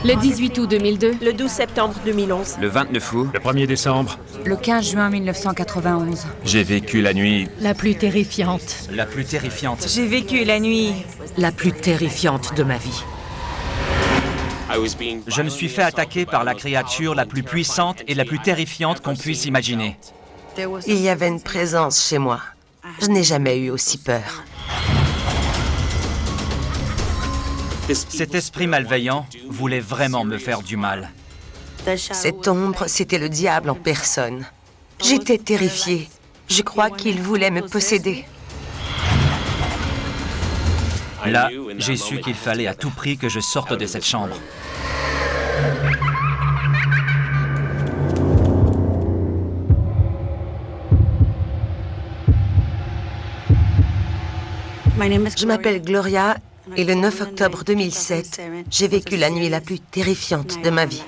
Le 18 août 2002. Le 12 septembre 2011. Le 29 août. Le 1er décembre. Le 15 juin 1991. J'ai vécu la nuit. La plus terrifiante. La plus terrifiante. J'ai vécu la nuit La plus terrifiante de ma vie. Je me suis fait attaquer par la créature la plus puissante et la plus terrifiante qu'on puisse imaginer. Il y avait une présence chez moi. Je n'ai jamais eu aussi peur. Cet esprit malveillant voulait vraiment me faire du mal. Cette ombre, c'était le diable en personne. J'étais terrifiée. Je crois qu'il voulait me posséder. Là, j'ai su qu'il fallait à tout prix que je sorte de cette chambre. Je m'appelle Gloria et le 9 octobre 2007, j'ai vécu la nuit la plus terrifiante de ma vie.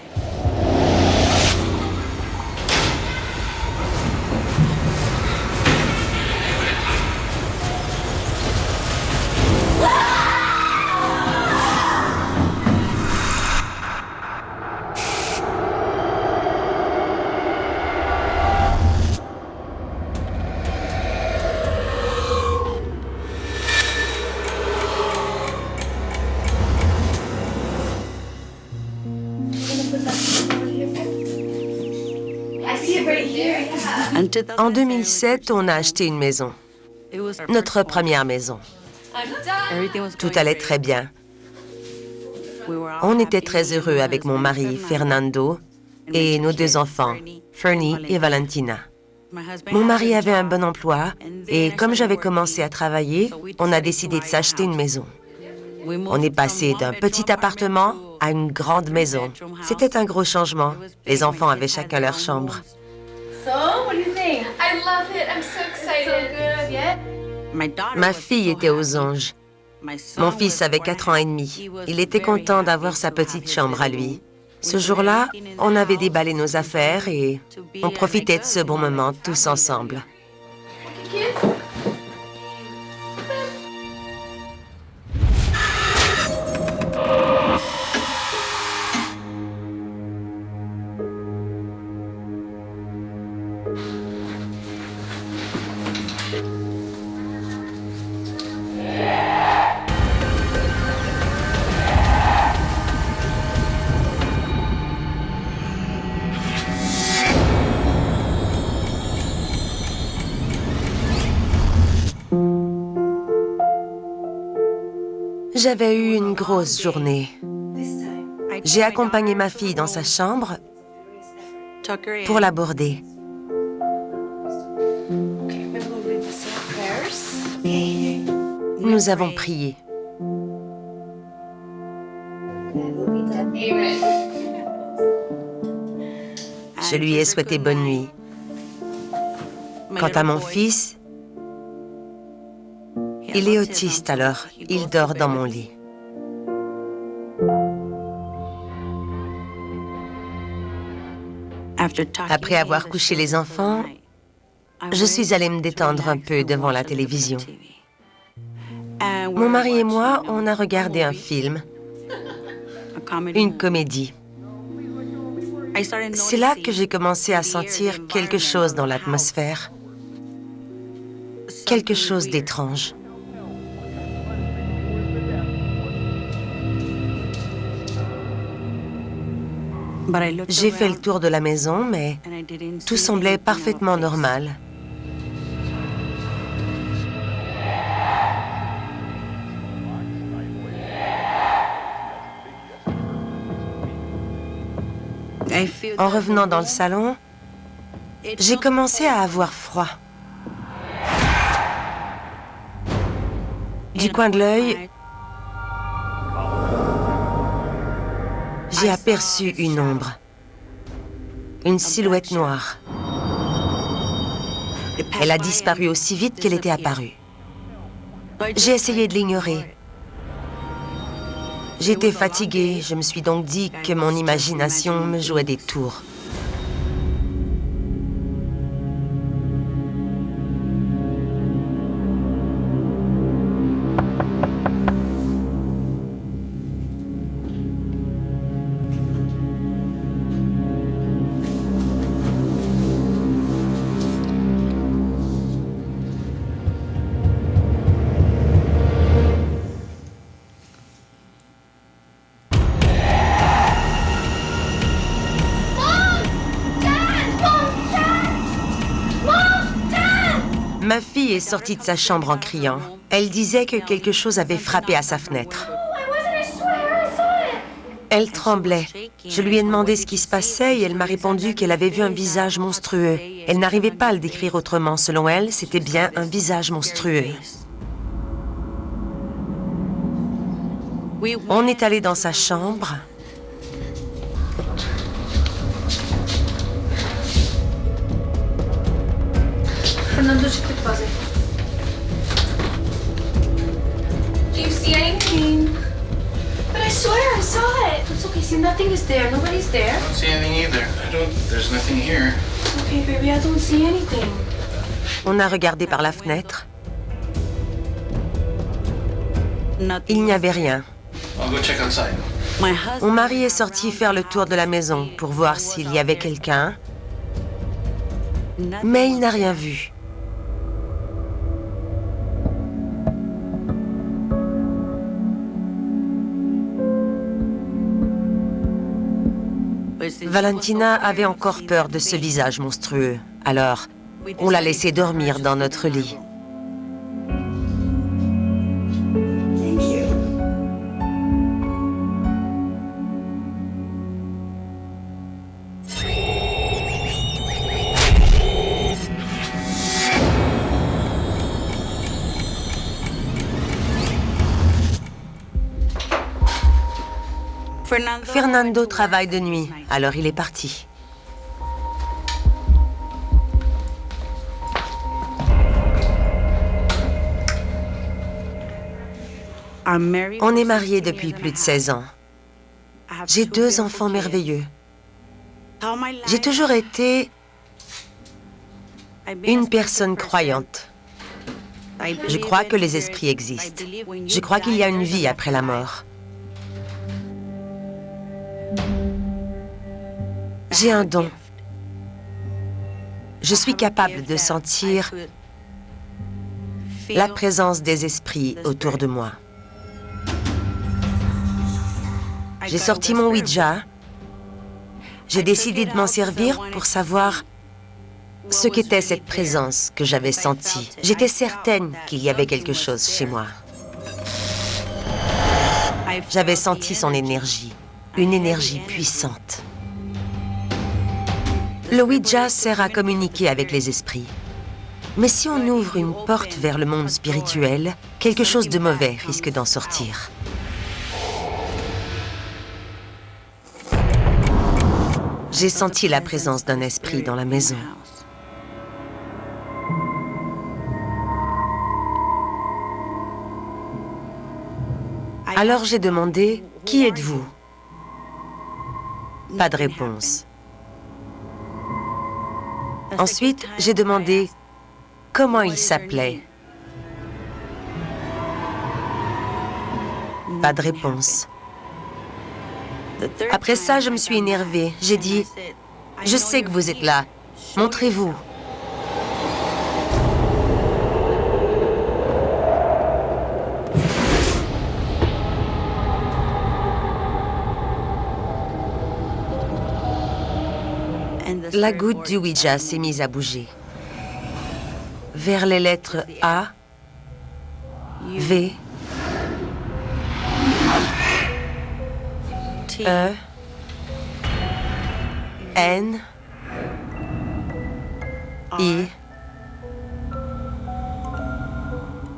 En 2007, on a acheté une maison. Notre première maison. Tout allait très bien. On était très heureux avec mon mari, Fernando, et nos deux enfants, Fernie et Valentina. Mon mari avait un bon emploi, et comme j'avais commencé à travailler, on a décidé de s'acheter une maison. On est passé d'un petit appartement à une grande maison. C'était un gros changement. Les enfants avaient chacun leur chambre. Ma fille était aux anges. Mon fils avait 4 ans et demi. Il était content d'avoir sa petite chambre à lui. Ce jour-là, on avait déballé nos affaires et on profitait de ce bon moment tous ensemble. J'avais eu une grosse journée. J'ai accompagné ma fille dans sa chambre pour l'aborder. Nous avons prié. Je lui ai souhaité bonne nuit. Quant à mon fils, il est autiste alors, il dort dans mon lit. Après avoir couché les enfants, je suis allée me détendre un peu devant la télévision. Mon mari et moi, on a regardé un film, une comédie. C'est là que j'ai commencé à sentir quelque chose dans l'atmosphère, quelque chose d'étrange. J'ai fait le tour de la maison, mais tout semblait parfaitement normal. En revenant dans le salon, j'ai commencé à avoir froid. Du coin de l'œil, j'ai aperçu une ombre, une silhouette noire. Elle a disparu aussi vite qu'elle était apparue. J'ai essayé de l'ignorer. J'étais fatiguée, je me suis donc dit que mon imagination me jouait des tours. Ma fille est sortie de sa chambre en criant. Elle disait que quelque chose avait frappé à sa fenêtre. Elle tremblait. Je lui ai demandé ce qui se passait et elle m'a répondu qu'elle avait vu un visage monstrueux. Elle n'arrivait pas à le décrire autrement. Selon elle, c'était bien un visage monstrueux. On est allé dans sa chambre. Fernando, o que fazer? Do you see anything? But I swear I saw it. It's okay. See, nothing is there. Nobody's there. I don't see anything either. There's nothing here. Okay, baby, I don't see anything. On a regardé par la fenêtre. Il n'y avait rien. I'll go check outside. Mon mari est sorti faire le tour de la maison pour voir s'il y avait quelqu'un, mais il n'a rien vu. Valentina avait encore peur de ce visage monstrueux, alors on l'a laissé dormir dans notre lit. Fernando travaille de nuit, alors il est parti. On est mariés depuis plus de 16 ans. J'ai 2 enfants merveilleux. J'ai toujours été une personne croyante. Je crois que les esprits existent. Je crois qu'il y a une vie après la mort. J'ai un don. Je suis capable de sentir la présence des esprits autour de moi. J'ai sorti mon Ouija. J'ai décidé de m'en servir pour savoir ce qu'était cette présence que j'avais sentie. J'étais certaine qu'il y avait quelque chose chez moi. J'avais senti son énergie, une énergie puissante. Le Ouija sert à communiquer avec les esprits. Mais si on ouvre une porte vers le monde spirituel, quelque chose de mauvais risque d'en sortir. J'ai senti la présence d'un esprit dans la maison. Alors j'ai demandé, « Qui êtes-vous » Pas de réponse. Ensuite, j'ai demandé comment il s'appelait. Pas de réponse. Après ça, je me suis énervée. J'ai dit, « Je sais que vous êtes là. Montrez-vous. » La goutte du Ouija s'est mise à bouger. Vers les lettres A, V, E, N, I,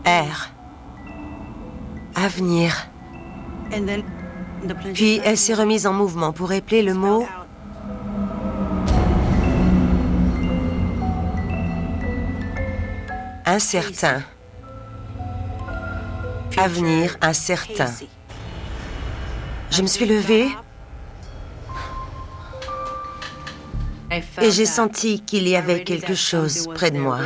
R. Avenir. Puis elle s'est remise en mouvement pour épeler le mot incertain. Avenir incertain. Je me suis levée et j'ai senti qu'il y avait quelque chose près de moi.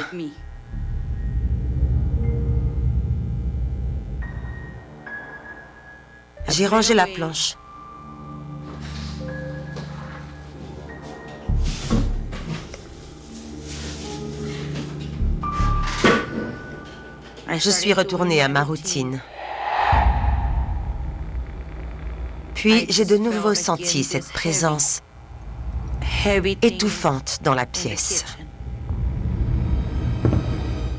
J'ai rangé la planche. Je suis retournée à ma routine. Puis j'ai de nouveau senti cette présence étouffante dans la pièce.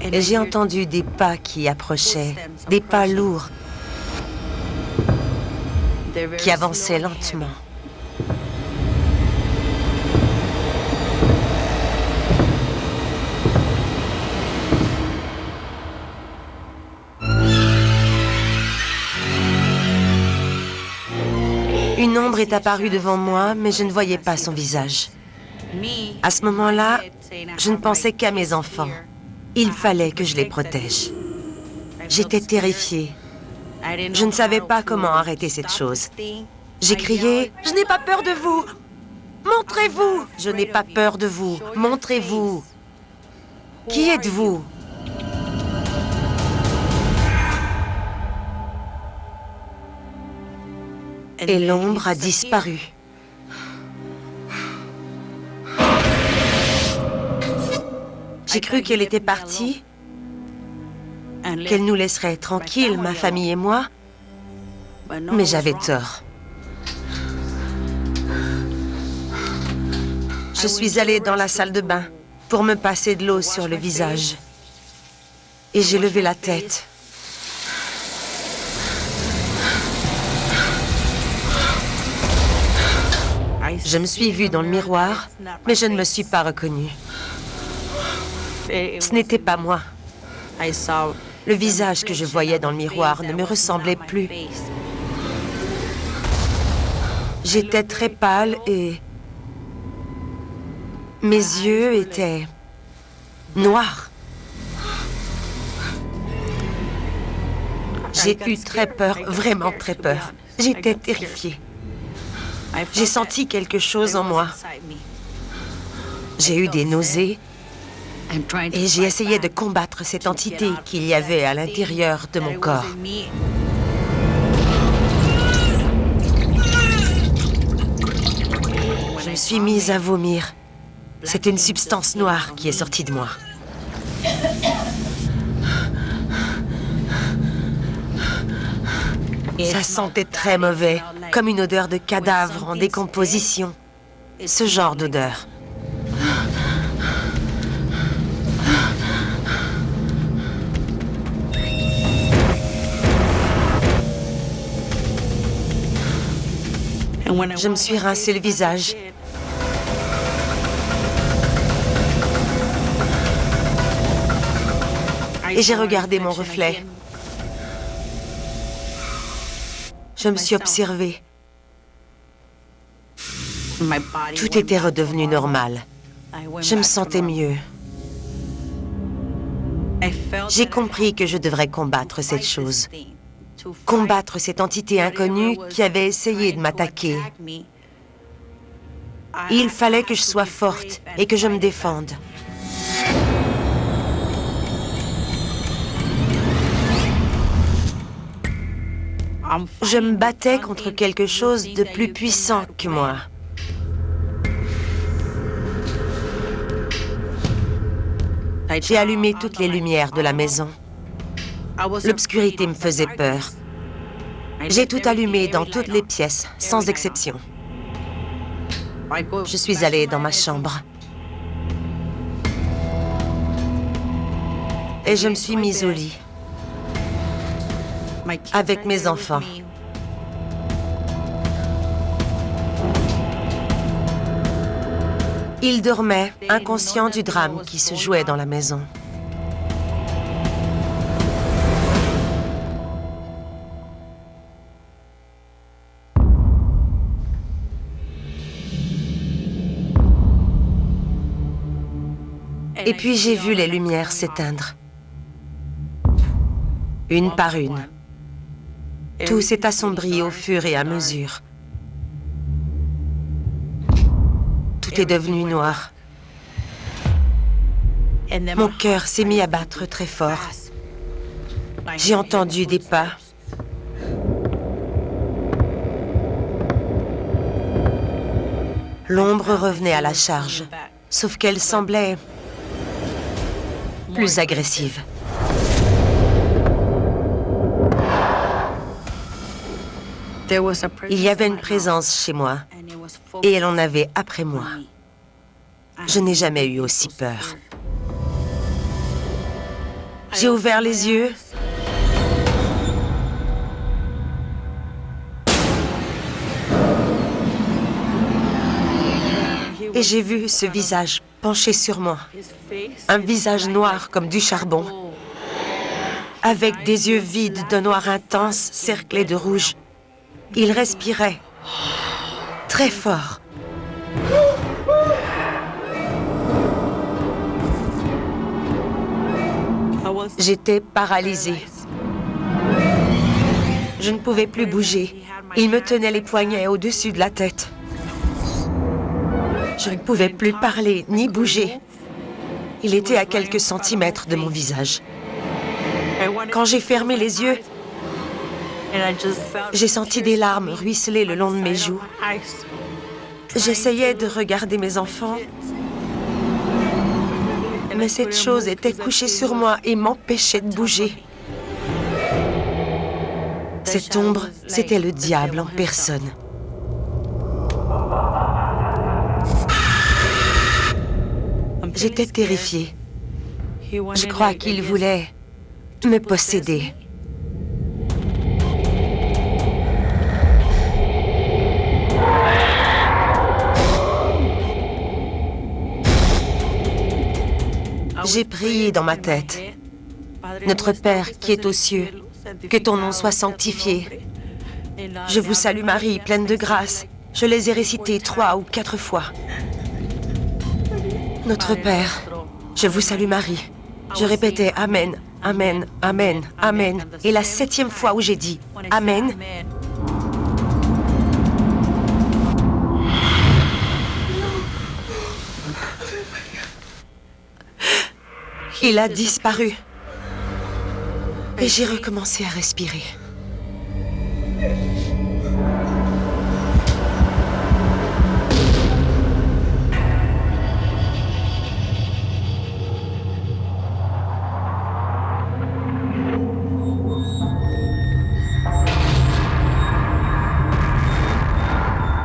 Et j'ai entendu des pas qui approchaient, des pas lourds, qui avançaient lentement. Une ombre est apparue devant moi, mais je ne voyais pas son visage. À ce moment-là, je ne pensais qu'à mes enfants. Il fallait que je les protège. J'étais terrifiée. Je ne savais pas comment arrêter cette chose. J'ai crié « Je n'ai pas peur de vous! Montrez-vous! Je n'ai pas peur de vous! Montrez-vous! Qui êtes-vous » Et l'ombre a disparu. J'ai cru qu'elle était partie, qu'elle nous laisserait tranquilles, ma famille et moi, mais j'avais tort. Je suis allée dans la salle de bain pour me passer de l'eau sur le visage. Et j'ai levé la tête. Je me suis vue dans le miroir, mais je ne me suis pas reconnue. Ce n'était pas moi. Le visage que je voyais dans le miroir ne me ressemblait plus. J'étais très pâle et mes yeux étaient noirs. J'ai eu très peur, vraiment très peur. J'étais terrifiée. J'ai senti quelque chose en moi. J'ai eu des nausées et j'ai essayé de combattre cette entité qu'il y avait à l'intérieur de mon corps. Je me suis mise à vomir. C'est une substance noire qui est sortie de moi. Ça sentait très mauvais, comme une odeur de cadavre en décomposition. Ce genre d'odeur. Je me suis rincé le visage. Et j'ai regardé mon reflet. Je me suis observée. Tout était redevenu normal. Je me sentais mieux. J'ai compris que je devrais combattre cette chose. Combattre cette entité inconnue qui avait essayé de m'attaquer. Il fallait que je sois forte et que je me défende. Je me battais contre quelque chose de plus puissant que moi. J'ai allumé toutes les lumières de la maison. L'obscurité me faisait peur. J'ai tout allumé dans toutes les pièces, sans exception. Je suis allée dans ma chambre. Et je me suis mise au lit. Avec mes enfants. Ils dormaient, inconscients du drame qui se jouait dans la maison. Et puis j'ai vu les lumières s'éteindre. Une par une. Tout s'est assombri au fur et à mesure. Tout est devenu noir. Mon cœur s'est mis à battre très fort. J'ai entendu des pas. L'ombre revenait à la charge, sauf qu'elle semblait plus agressive. Il y avait une présence chez moi, et elle en avait après moi. Je n'ai jamais eu aussi peur. J'ai ouvert les yeux. Et j'ai vu ce visage penché sur moi. Un visage noir comme du charbon. Avec des yeux vides d'un noir intense cerclés de rouge. Il respirait très fort. J'étais paralysée. Je ne pouvais plus bouger. Il me tenait les poignets au-dessus de la tête. Je ne pouvais plus parler ni bouger. Il était à quelques centimètres de mon visage. Quand j'ai fermé les yeux, j'ai senti des larmes ruisseler le long de mes joues. J'essayais de regarder mes enfants, mais cette chose était couchée sur moi et m'empêchait de bouger. Cette ombre, c'était le diable en personne. J'étais terrifiée. Je crois qu'il voulait me posséder. J'ai prié dans ma tête. Notre Père qui est aux cieux, que ton nom soit sanctifié. Je vous salue Marie, pleine de grâce. Je les ai récités 3 ou 4 fois. Notre Père, je vous salue Marie. Je répétais Amen, Amen, Amen, Amen. Et la 7e fois où j'ai dit Amen, il a disparu. Et j'ai recommencé à respirer.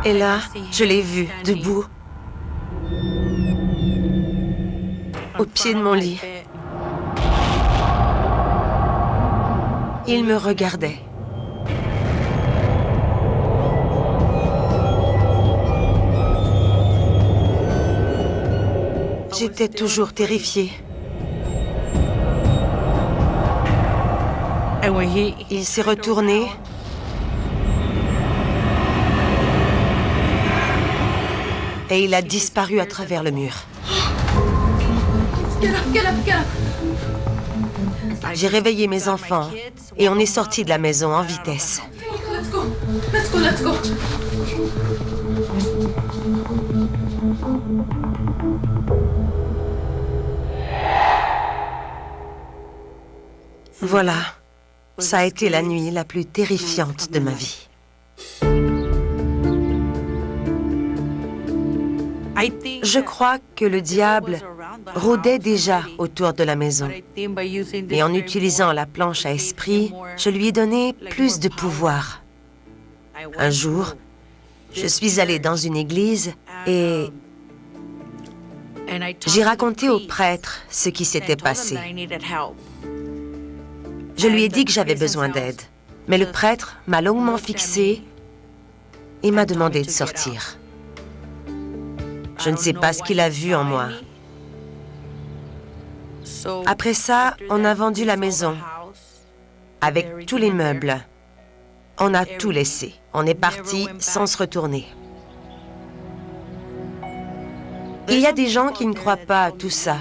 Et là, je l'ai vu, debout, au pied de mon lit. Il me regardait. J'étais toujours terrifiée. Il s'est retourné. Et il a disparu à travers le mur. J'ai réveillé mes enfants et on est sorti de la maison en vitesse. Let's go. Let's go, let's go. Voilà, ça a été la nuit la plus terrifiante de ma vie. Je crois que le diable rôdait déjà autour de la maison. Et en utilisant la planche à esprit, je lui ai donné plus de pouvoir. Un jour, je suis allée dans une église et j'ai raconté au prêtre ce qui s'était passé. Je lui ai dit que j'avais besoin d'aide, mais le prêtre m'a longuement fixée et m'a demandé de sortir. Je ne sais pas ce qu'il a vu en moi. Après ça, on a vendu la maison avec tous les meubles. On a tout laissé. On est parti sans se retourner. Il y a des gens qui ne croient pas à tout ça.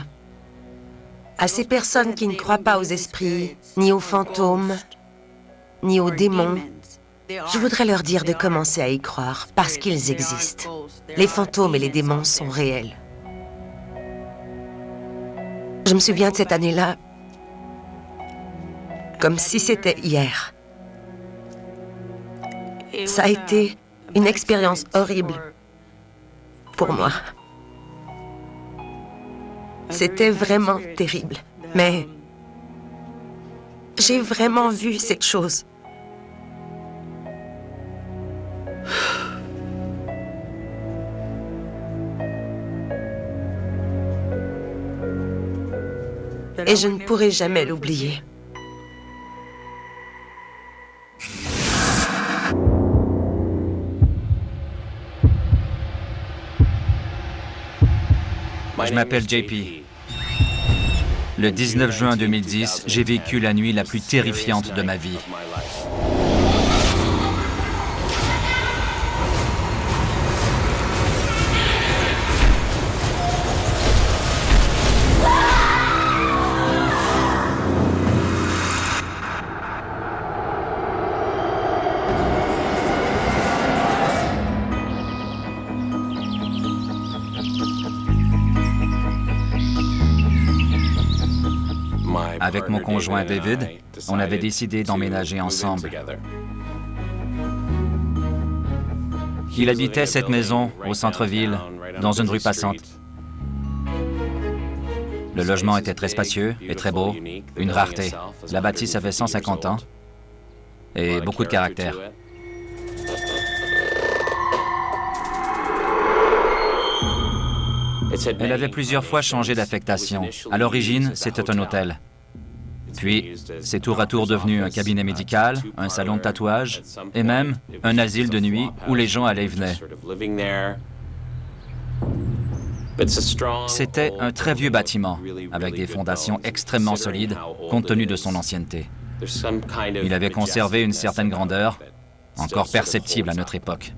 À ces personnes qui ne croient pas aux esprits, ni aux fantômes, ni aux démons, je voudrais leur dire de commencer à y croire parce qu'ils existent. Les fantômes et les démons sont réels. Je me souviens de cette année-là comme si c'était hier. Ça a été une expérience horrible pour moi. C'était vraiment terrible, mais j'ai vraiment vu cette chose. et je ne pourrai jamais l'oublier. Je m'appelle JP. Le 19 juin 2010, j'ai vécu la nuit la plus terrifiante de ma vie. Avec mon conjoint David, on avait décidé d'emménager ensemble. Il habitait cette maison au centre-ville, dans une rue passante. Le logement était très spacieux et très beau, une rareté. La bâtisse avait 150 ans et beaucoup de caractère. Elle avait plusieurs fois changé d'affectation. À l'origine, c'était un hôtel. Puis, c'est tour à tour devenu un cabinet médical, un salon de tatouage et même un asile de nuit où les gens allaient et venaient. C'était un très vieux bâtiment, avec des fondations extrêmement solides, compte tenu de son ancienneté. Il avait conservé une certaine grandeur, encore perceptible à notre époque.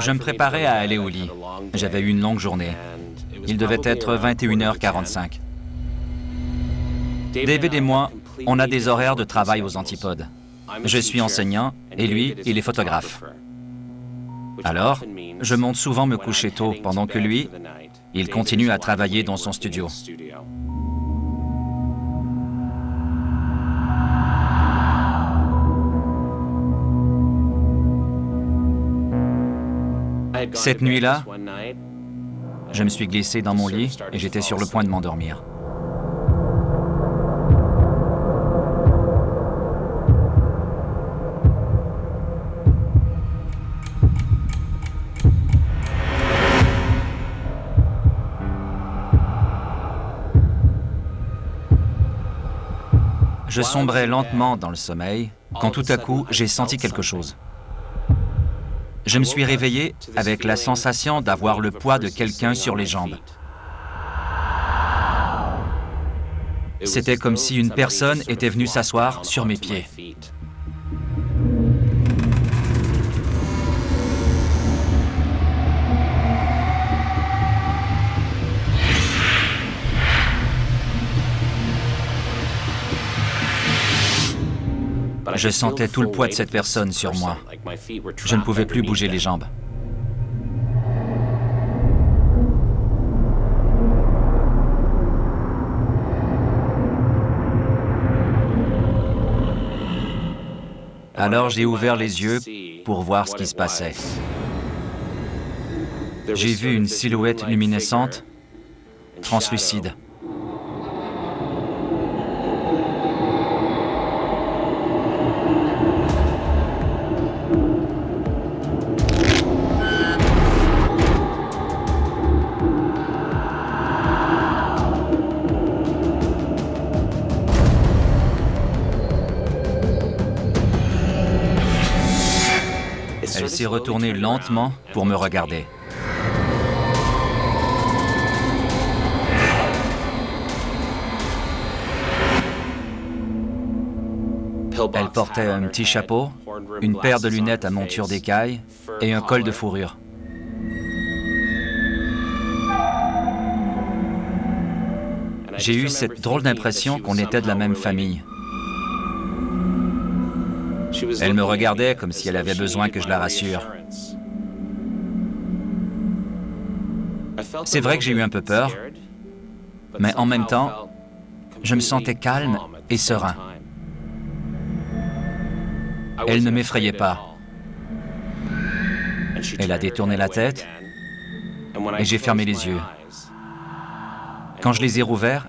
Je me préparais à aller au lit. J'avais eu une longue journée. Il devait être 21h45. David et moi, on a des horaires de travail aux antipodes. Je suis enseignant et lui, il est photographe. Alors, je monte souvent me coucher tôt pendant que lui, il continue à travailler dans son studio. Cette nuit-là, je me suis glissé dans mon lit et j'étais sur le point de m'endormir. Je sombrais lentement dans le sommeil quand tout à coup, j'ai senti quelque chose. Je me suis réveillé avec la sensation d'avoir le poids de quelqu'un sur les jambes. C'était comme si une personne était venue s'asseoir sur mes pieds. Je sentais tout le poids de cette personne sur moi. Je ne pouvais plus bouger les jambes. Alors j'ai ouvert les yeux pour voir ce qui se passait. J'ai vu une silhouette luminescente, translucide. Elle s'est retournée lentement pour me regarder. Elle portait un petit chapeau, une paire de lunettes à monture d'écaille et un col de fourrure. J'ai eu cette drôle d'impression qu'on était de la même famille. Elle me regardait comme si elle avait besoin que je la rassure. C'est vrai que j'ai eu un peu peur, mais en même temps, je me sentais calme et serein. Elle ne m'effrayait pas. Elle a détourné la tête et j'ai fermé les yeux. Quand je les ai rouverts,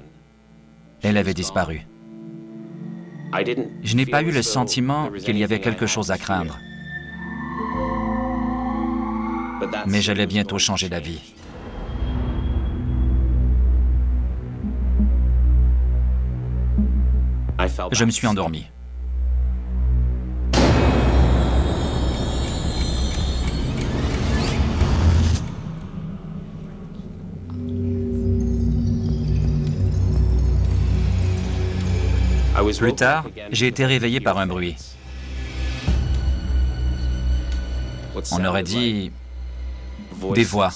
elle avait disparu. Je n'ai pas eu le sentiment qu'il y avait quelque chose à craindre. Mais j'allais bientôt changer d'avis. Je me suis endormi. Plus tard, j'ai été réveillé par un bruit. On aurait dit des voix.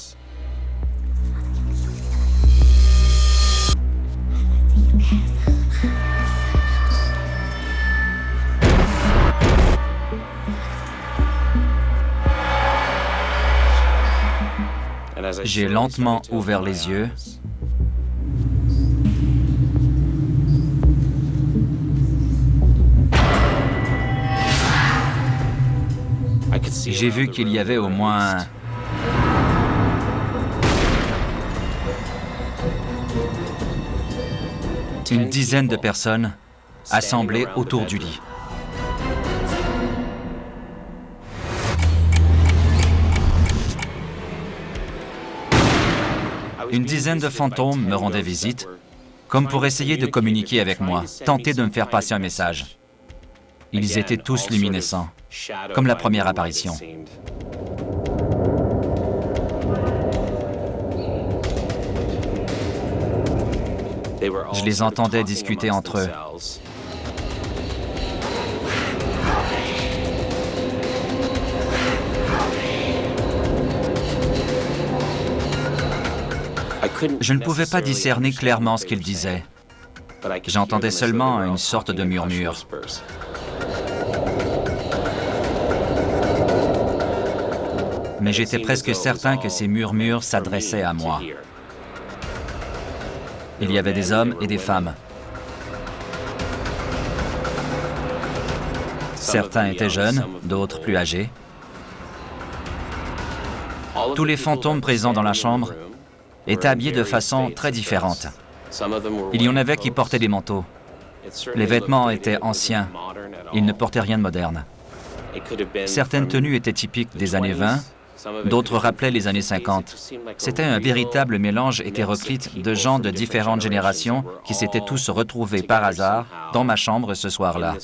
J'ai lentement ouvert les yeux. J'ai vu qu'il y avait au moins une dizaine de personnes assemblées autour du lit. Une dizaine de fantômes me rendaient visite, comme pour essayer de communiquer avec moi, tenter de me faire passer un message. Ils étaient tous luminescents, comme la première apparition. Je les entendais discuter entre eux. Je ne pouvais pas discerner clairement ce qu'ils disaient. J'entendais seulement une sorte de murmure. Mais j'étais presque certain que ces murmures s'adressaient à moi. Il y avait des hommes et des femmes. Certains étaient jeunes, d'autres plus âgés. Tous les fantômes présents dans la chambre étaient habillés de façon très différente. Il y en avait qui portaient des manteaux. Les vêtements étaient anciens. Ils ne portaient rien de moderne. Certaines tenues étaient typiques des années 20, d'autres rappelaient les années 50. C'était un véritable mélange hétéroclite de gens de différentes générations qui s'étaient tous retrouvés par hasard dans ma chambre ce soir-là.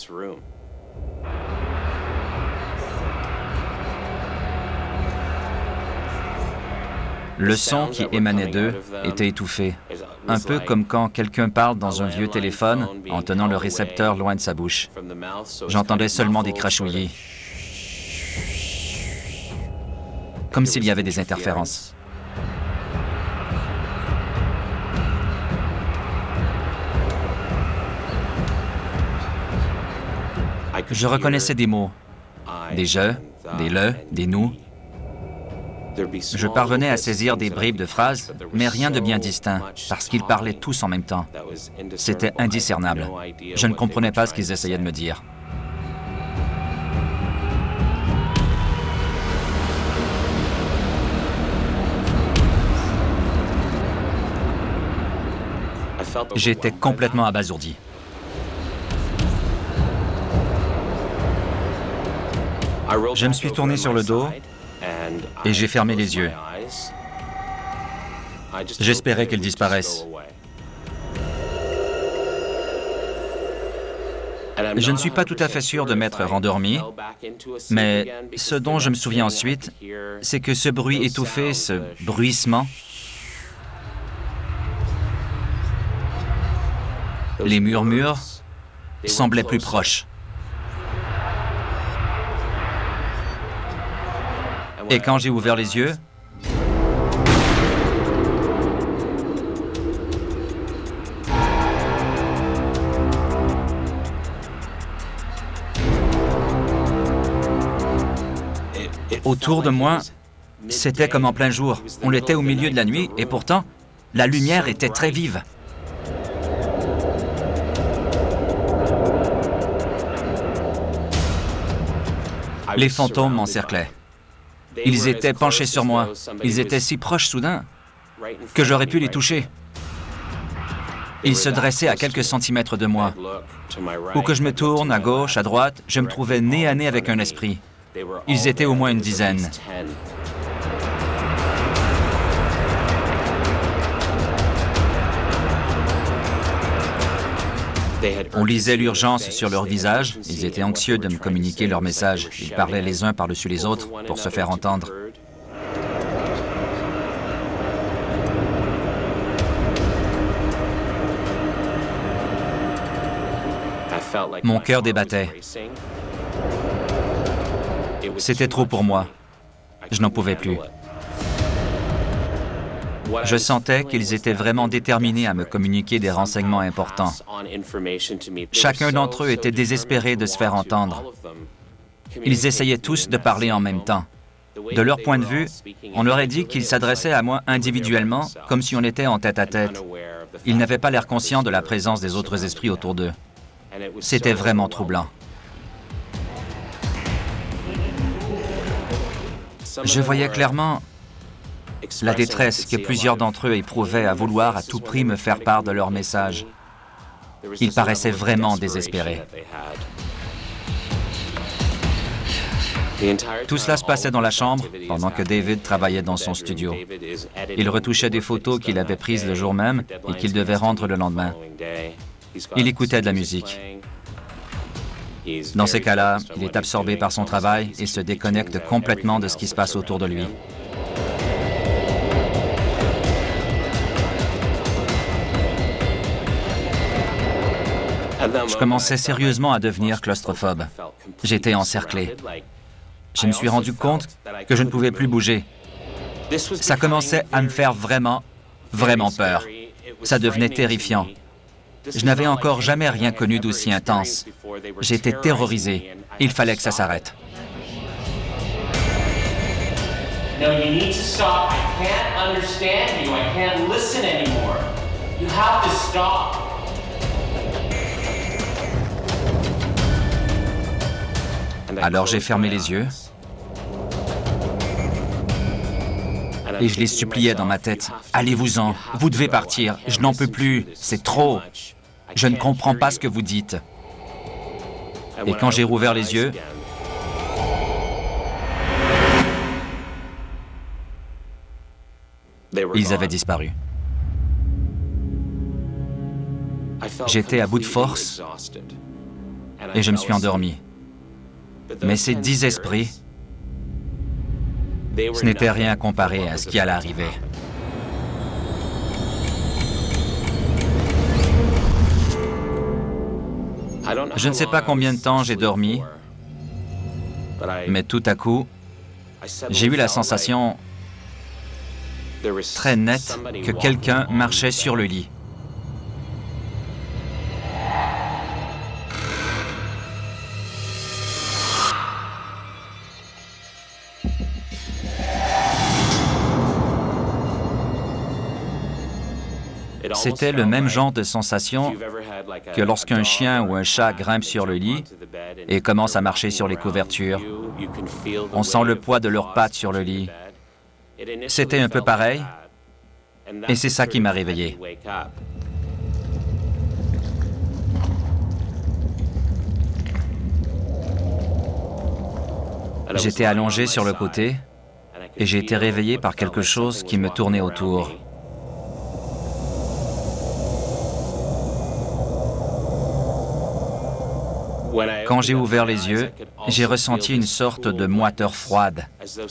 Le son qui émanait d'eux était étouffé, un peu comme quand quelqu'un parle dans un vieux téléphone en tenant le récepteur loin de sa bouche. J'entendais seulement des crachouillis, comme s'il y avait des interférences. Je reconnaissais des mots, des « je », des « le », des « nous ». Je parvenais à saisir des bribes de phrases, mais rien de bien distinct, parce qu'ils parlaient tous en même temps. C'était indiscernable. Je ne comprenais pas ce qu'ils essayaient de me dire. J'étais complètement abasourdi. Je me suis tourné sur le dos et j'ai fermé les yeux. J'espérais qu'ils disparaissent. Je ne suis pas tout à fait sûr de m'être rendormi, mais ce dont je me souviens ensuite, c'est que ce bruit étouffé, ce bruissement, les murmures semblaient plus proches. Et quand j'ai ouvert les yeux, autour de moi, c'était comme en plein jour. On était au milieu de la nuit et pourtant, la lumière était très vive. Les fantômes m'encerclaient. Ils étaient penchés sur moi. Ils étaient si proches soudain que j'aurais pu les toucher. Ils se dressaient à quelques centimètres de moi. Où que je me tourne, à gauche, à droite, je me trouvais nez à nez avec un esprit. Ils étaient au moins une dizaine. On lisait l'urgence sur leur visage. Ils étaient anxieux de me communiquer leur message. Ils parlaient les uns par-dessus les autres pour se faire entendre. Mon cœur débattait. C'était trop pour moi. Je n'en pouvais plus. Je sentais qu'ils étaient vraiment déterminés à me communiquer des renseignements importants. Chacun d'entre eux était désespéré de se faire entendre. Ils essayaient tous de parler en même temps. De leur point de vue, on aurait dit qu'ils s'adressaient à moi individuellement, comme si on était en tête-à-tête. Ils n'avaient pas l'air conscients de la présence des autres esprits autour d'eux. C'était vraiment troublant. Je voyais clairement la détresse que plusieurs d'entre eux éprouvaient à vouloir à tout prix me faire part de leur message. Ils paraissaient vraiment désespérés. Tout cela se passait dans la chambre pendant que David travaillait dans son studio. Il retouchait des photos qu'il avait prises le jour même et qu'il devait rendre le lendemain. Il écoutait de la musique. Dans ces cas-là, il est absorbé par son travail et se déconnecte complètement de ce qui se passe autour de lui. Je commençais sérieusement à devenir claustrophobe. J'étais encerclé. Je me suis rendu compte que je ne pouvais plus bouger. Ça commençait à me faire vraiment peur. Ça devenait terrifiant. Je n'avais encore jamais rien connu d'aussi intense. J'étais terrorisé. Il fallait que ça s'arrête. No, you need to stop. I can't understand you. I can't listen anymore. You have to stop. Alors j'ai fermé les yeux et je les suppliais dans ma tête. « Allez-vous-en, vous devez partir, je n'en peux plus, c'est trop. Je ne comprends pas ce que vous dites. » Et quand j'ai rouvert les yeux, ils avaient disparu. J'étais à bout de force et je me suis endormi. Mais ces 10 esprits, ce n'était rien comparé à ce qui allait arriver. Je ne sais pas combien de temps j'ai dormi, mais tout à coup, j'ai eu la sensation très nette que quelqu'un marchait sur le lit. C'était le même genre de sensation que lorsqu'un chien ou un chat grimpe sur le lit et commence à marcher sur les couvertures. On sent le poids de leurs pattes sur le lit. C'était un peu pareil, et c'est ça qui m'a réveillé. J'étais allongé sur le côté et j'ai été réveillé par quelque chose qui me tournait autour. Quand j'ai ouvert les yeux, j'ai ressenti une sorte de moiteur froide,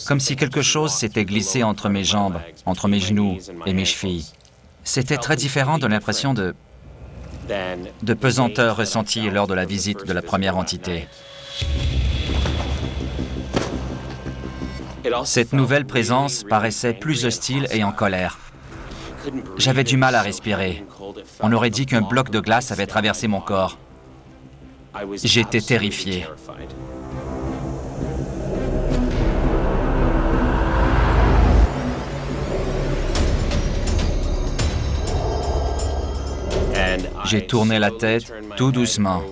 comme si quelque chose s'était glissé entre mes jambes, entre mes genoux et mes chevilles. C'était très différent de l'impression de pesanteur ressentie lors de la visite de la première entité. Cette nouvelle présence paraissait plus hostile et en colère. J'avais du mal à respirer. On aurait dit qu'un bloc de glace avait traversé mon corps. J'étais terrifié. J'ai tourné la tête tout doucement.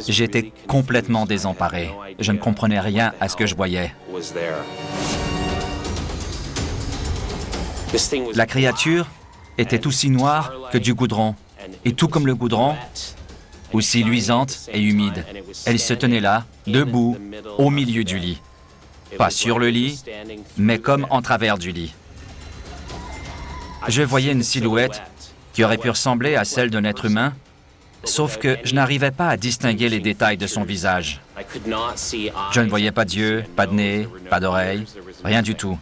J'étais complètement désemparé. Je ne comprenais rien à ce que je voyais. La créature était aussi noire que du goudron. Et tout comme le goudron, aussi luisante et humide. Elle se tenait là, debout, au milieu du lit. Pas sur le lit, mais comme en travers du lit. Je voyais une silhouette qui aurait pu ressembler à celle d'un être humain, sauf que je n'arrivais pas à distinguer les détails de son visage. Je ne voyais pas d'yeux, pas de nez, pas d'oreilles, rien du tout.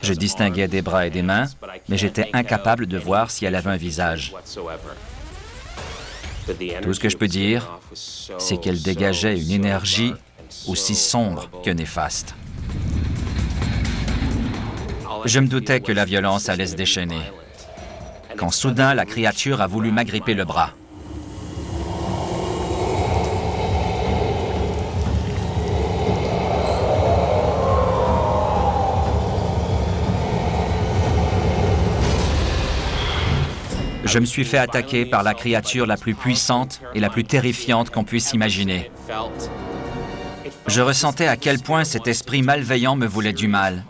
Je distinguais des bras et des mains, mais j'étais incapable de voir si elle avait un visage. Tout ce que je peux dire, c'est qu'elle dégageait une énergie aussi sombre que néfaste. Je me doutais que la violence allait se déchaîner, quand soudain la créature a voulu m'agripper le bras. Je me suis fait attaquer par la créature la plus puissante et la plus terrifiante qu'on puisse imaginer. Je ressentais à quel point cet esprit malveillant me voulait du mal.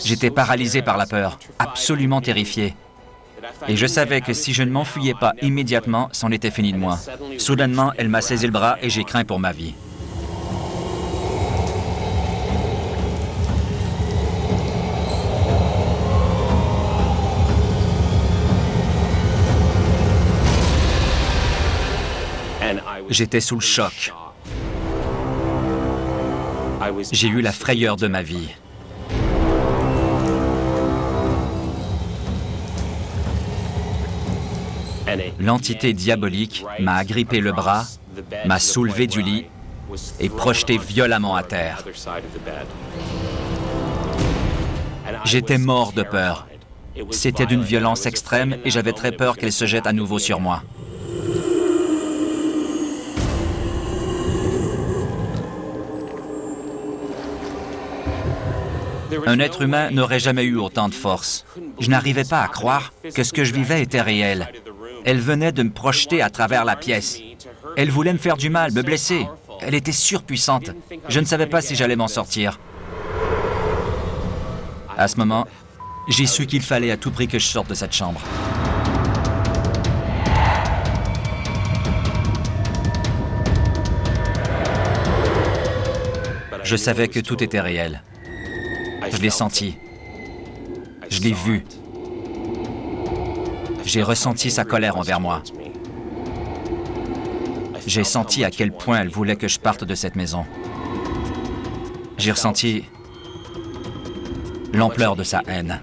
J'étais paralysé par la peur, absolument terrifié. Et je savais que si je ne m'enfuyais pas immédiatement, c'en était fini de moi. Soudainement, elle m'a saisi le bras et j'ai craint pour ma vie. J'étais sous le choc. J'ai eu la frayeur de ma vie. L'entité diabolique m'a agrippé le bras, m'a soulevé du lit et projeté violemment à terre. J'étais mort de peur. C'était d'une violence extrême et j'avais très peur qu'elle se jette à nouveau sur moi. Un être humain n'aurait jamais eu autant de force. Je n'arrivais pas à croire que ce que je vivais était réel. Elle venait de me projeter à travers la pièce. Elle voulait me faire du mal, me blesser. Elle était surpuissante. Je ne savais pas si j'allais m'en sortir. À ce moment, j'ai su qu'il fallait à tout prix que je sorte de cette chambre. Je savais que tout était réel. Je l'ai senti. Je l'ai vu. J'ai ressenti sa colère envers moi. J'ai senti à quel point elle voulait que je parte de cette maison. J'ai ressenti l'ampleur de sa haine.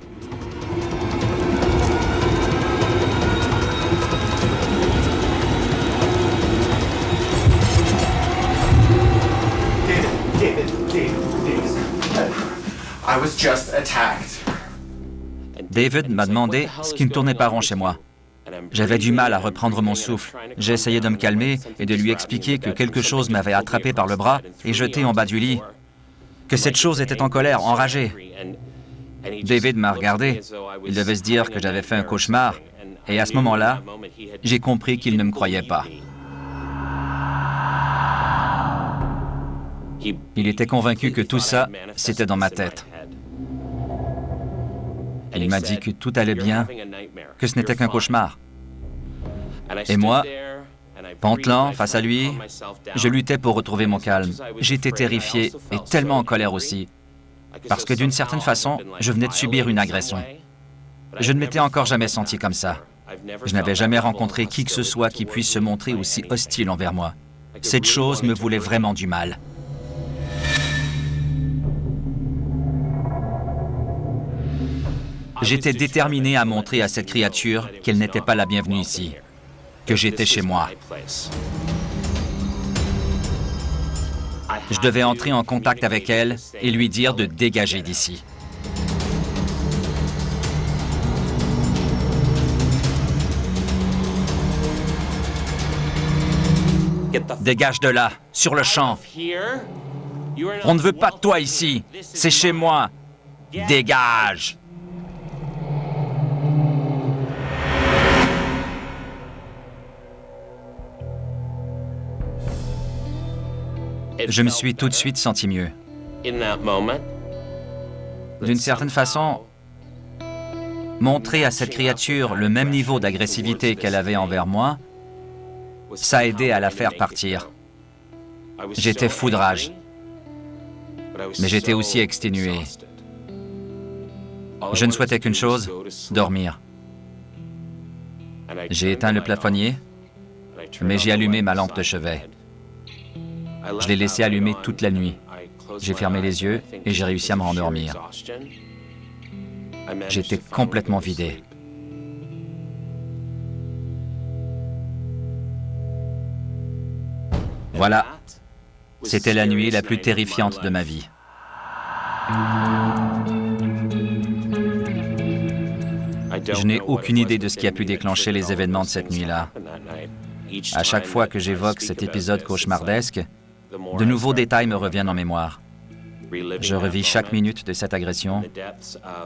David m'a demandé ce qui ne tournait pas rond chez moi. J'avais du mal à reprendre mon souffle. J'ai essayé de me calmer et de lui expliquer que quelque chose m'avait attrapé par le bras et jeté en bas du lit, que cette chose était en colère, enragée. David m'a regardé. Il devait se dire que j'avais fait un cauchemar. Et à ce moment-là, j'ai compris qu'il ne me croyait pas. Il était convaincu que tout ça, c'était dans ma tête. Il m'a dit que tout allait bien, que ce n'était qu'un cauchemar. Et moi, pantelant face à lui, je luttais pour retrouver mon calme. J'étais terrifié et tellement en colère aussi, parce que d'une certaine façon, je venais de subir une agression. Je ne m'étais encore jamais senti comme ça. Je n'avais jamais rencontré qui que ce soit qui puisse se montrer aussi hostile envers moi. Cette chose me voulait vraiment du mal. J'étais déterminé à montrer à cette créature qu'elle n'était pas la bienvenue ici, que j'étais chez moi. Je devais entrer en contact avec elle et lui dire de dégager d'ici. Dégage de là, sur le champ. On ne veut pas de toi ici. C'est chez moi. Dégage! Je me suis tout de suite senti mieux. D'une certaine façon, montrer à cette créature le même niveau d'agressivité qu'elle avait envers moi, ça a aidé à la faire partir. J'étais fou de rage, mais j'étais aussi exténué. Je ne souhaitais qu'une chose, dormir. J'ai éteint le plafonnier, mais j'ai allumé ma lampe de chevet. Je l'ai laissée allumée toute la nuit. J'ai fermé les yeux et j'ai réussi à me rendormir. J'étais complètement vidé. Voilà, c'était la nuit la plus terrifiante de ma vie. Je n'ai aucune idée de ce qui a pu déclencher les événements de cette nuit-là. À chaque fois que j'évoque cet épisode cauchemardesque, de nouveaux détails me reviennent en mémoire. Je revis chaque minute de cette agression.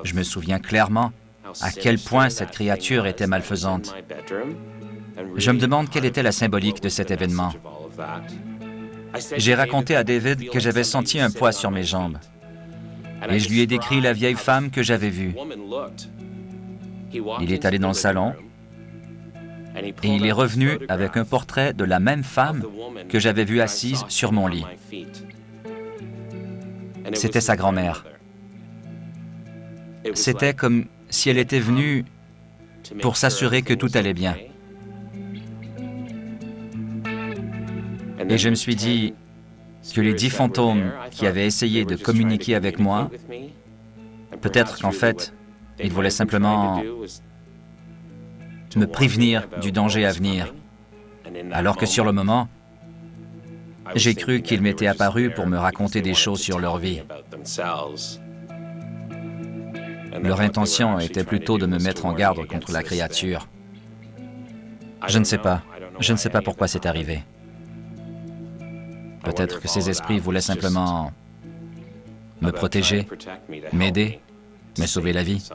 Je me souviens clairement à quel point cette créature était malfaisante. Je me demande quelle était la symbolique de cet événement. J'ai raconté à David que j'avais senti un poids sur mes jambes. Et je lui ai décrit la vieille femme que j'avais vue. Il est allé dans le salon et il est revenu avec un portrait de la même femme que j'avais vue assise sur mon lit. C'était sa grand-mère. C'était comme si elle était venue pour s'assurer que tout allait bien. Et je me suis dit que les 10 fantômes qui avaient essayé de communiquer avec moi, peut-être qu'en fait, ils voulaient simplement me prévenir du danger à venir, alors que sur le moment, j'ai cru qu'ils m'étaient apparus pour me raconter des choses sur leur vie. Leur intention était plutôt de me mettre en garde contre la créature. Je ne sais pas. Je ne sais pas pourquoi c'est arrivé. Peut-être que ces esprits voulaient simplement me protéger, m'aider, me sauver la vie.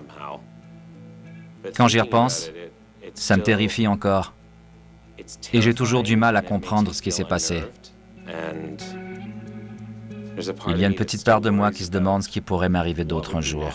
Quand j'y repense, ça me terrifie encore. Et j'ai toujours du mal à comprendre ce qui s'est passé. Il y a une petite part de moi qui se demande ce qui pourrait m'arriver d'autre un jour.